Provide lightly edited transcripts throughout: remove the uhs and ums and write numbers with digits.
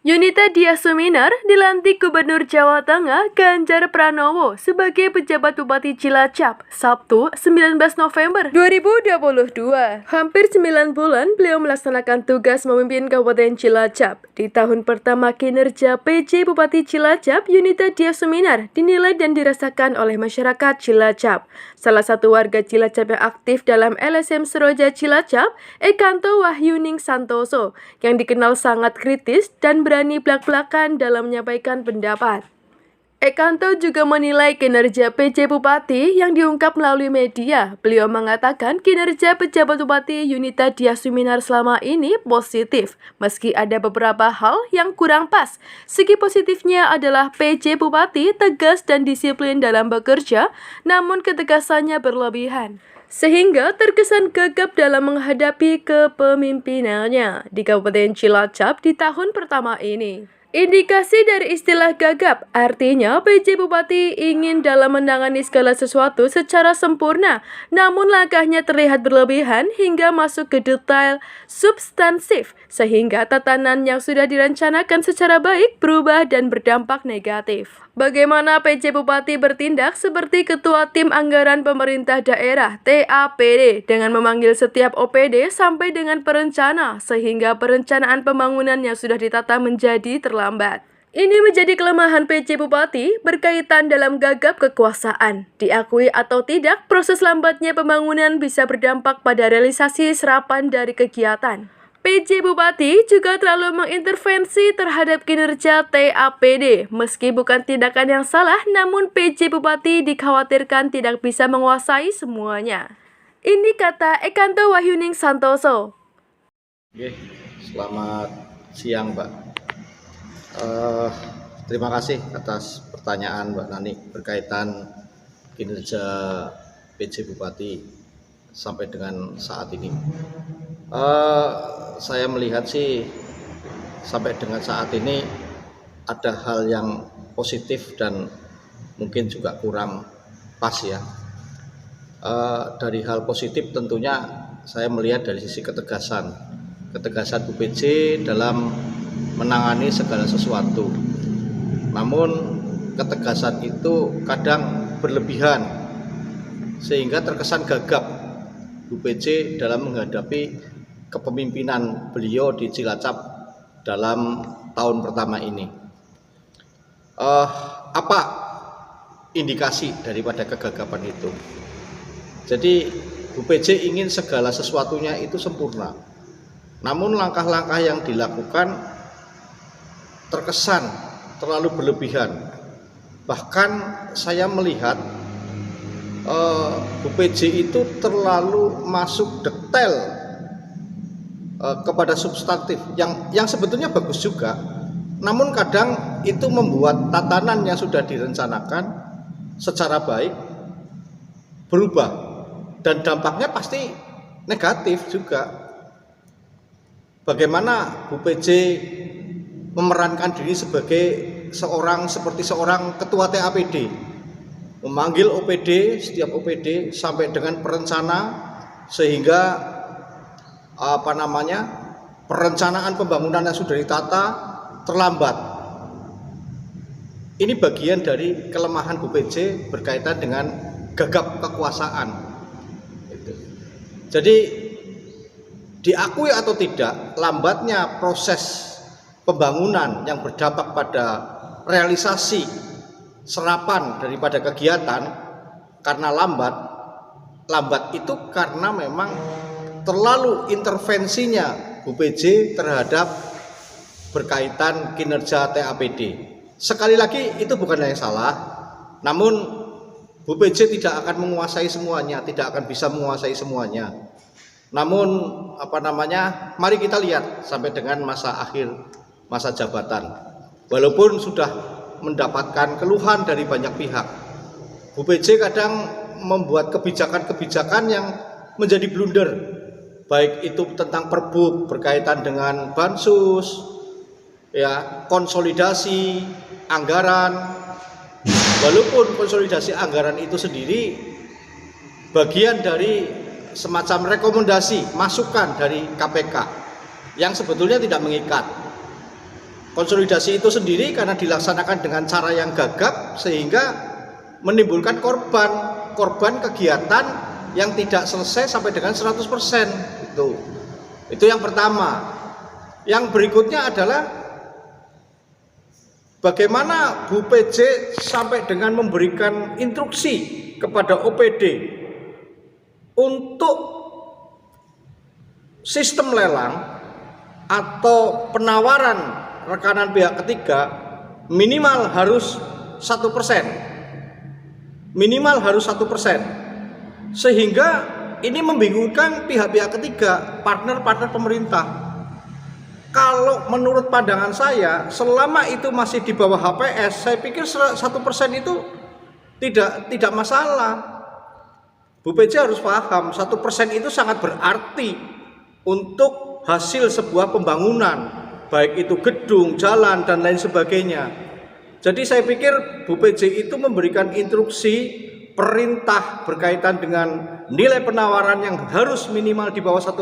Yunita Diasuminar dilantik Gubernur Jawa Tengah Ganjar Pranowo sebagai pejabat Bupati Cilacap, Sabtu 19 November 2022. Hampir 9 bulan beliau melaksanakan tugas memimpin Kabupaten Cilacap. Di tahun pertama kinerja PJ Bupati Cilacap, Yunita Diasuminar dinilai dan dirasakan oleh masyarakat Cilacap. Salah satu warga Cilacap yang aktif dalam LSM Seroja Cilacap, Ekanto Wahyuning Santoso, yang dikenal sangat kritis dan berani belak-belakan dalam menyampaikan pendapat. Ekanto juga menilai kinerja PJ Bupati yang diungkap melalui media. Beliau mengatakan kinerja pejabat Bupati Yunita Diasuminar selama ini positif, meski ada beberapa hal yang kurang pas. Segi positifnya adalah PJ Bupati tegas dan disiplin dalam bekerja, namun ketegasannya berlebihan, sehingga terkesan gagap dalam menghadapi kepemimpinannya di Kabupaten Cilacap di tahun pertama ini. Indikasi dari istilah gagap artinya PJ Bupati ingin dalam menangani segala sesuatu secara sempurna, namun langkahnya terlihat berlebihan hingga masuk ke detail substansif, sehingga tatanan yang sudah direncanakan secara baik berubah dan berdampak negatif. Bagaimana PJ Bupati bertindak seperti Ketua Tim Anggaran Pemerintah Daerah (TAPD) dengan memanggil setiap OPD sampai dengan perencana, sehingga perencanaan pembangunan yang sudah ditata menjadi terlambat. Ini menjadi kelemahan PJ Bupati berkaitan dalam gagap kekuasaan. Diakui atau tidak, proses lambatnya pembangunan bisa berdampak pada realisasi serapan dari kegiatan. PJ Bupati juga terlalu mengintervensi terhadap kinerja TAPD. Meski bukan tindakan yang salah, namun PJ Bupati dikhawatirkan tidak bisa menguasai semuanya. Ini kata Ekanto Wahyuning Santoso. Oke, selamat siang Mbak. Terima kasih atas pertanyaan Mbak Nani berkaitan kinerja PJ Bupati sampai dengan saat ini. Saya melihat sih sampai dengan saat ini ada hal yang positif dan mungkin juga kurang pas ya. Dari hal positif tentunya saya melihat dari sisi ketegasan Bu PJ dalam menangani segala sesuatu. Namun ketegasan itu kadang berlebihan sehingga terkesan gagap Bu PJ dalam menghadapi kepemimpinan beliau di Cilacap dalam tahun pertama ini. Apa indikasi daripada kegagapan itu? Jadi Bu PJ ingin segala sesuatunya itu sempurna. Namun langkah-langkah yang dilakukan terkesan terlalu berlebihan. Bahkan saya melihat Bu PJ itu terlalu masuk detail kepada substantif yang sebetulnya bagus juga, namun kadang itu membuat tatanan yang sudah direncanakan secara baik berubah dan dampaknya pasti negatif juga. Bagaimana Bu PJ memerankan diri sebagai seperti seorang ketua TAPD, memanggil OPD, setiap OPD sampai dengan perencana, sehingga perencanaan pembangunan yang sudah ditata terlambat. Ini bagian dari kelemahan Bu PJ berkaitan dengan gagap kekuasaan. Jadi diakui atau tidak, lambatnya proses pembangunan yang berdampak pada realisasi serapan daripada kegiatan karena lambat itu karena memang terlalu intervensinya Bu PJ terhadap berkaitan kinerja TAPD. Sekali lagi itu bukan yang salah, namun Bu PJ tidak akan menguasai semuanya, tidak akan bisa menguasai semuanya. Namun mari kita lihat sampai dengan masa akhir masa jabatan. Walaupun sudah mendapatkan keluhan dari banyak pihak, Bu PJ kadang membuat kebijakan-kebijakan yang menjadi blunder, baik itu tentang Perbup berkaitan dengan bansus, ya, konsolidasi anggaran. Walaupun konsolidasi anggaran itu sendiri bagian dari semacam rekomendasi masukan dari KPK yang sebetulnya tidak mengikat. konsolidasi itu sendiri karena dilaksanakan dengan cara yang gagap sehingga menimbulkan korban kegiatan yang tidak selesai sampai dengan 100%. Itu yang pertama. Yang berikutnya adalah bagaimana Bu PJ sampai dengan memberikan instruksi kepada OPD untuk sistem lelang atau penawaran rekanan pihak ketiga minimal harus 1%. Minimal harus 1%. Sehingga ini membingungkan pihak-pihak ketiga, partner-partner pemerintah. Kalau menurut pandangan saya, selama itu masih di bawah HPS, saya pikir 1% itu tidak masalah. Bu PJ harus paham, 1% itu sangat berarti untuk hasil sebuah pembangunan, baik itu gedung, jalan, dan lain sebagainya. Jadi saya pikir Bu PJ itu memberikan instruksi, perintah berkaitan dengan nilai penawaran yang harus minimal di bawah 1%.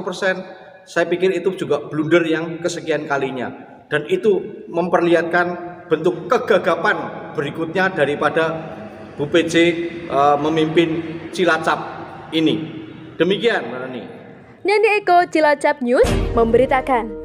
Saya pikir itu juga blunder yang kesekian kalinya. Dan itu memperlihatkan bentuk kegagapan berikutnya daripada Bu PJ memimpin Cilacap ini. Demikian, Mbak Rani. Nandi Eko, Cilacap News memberitakan.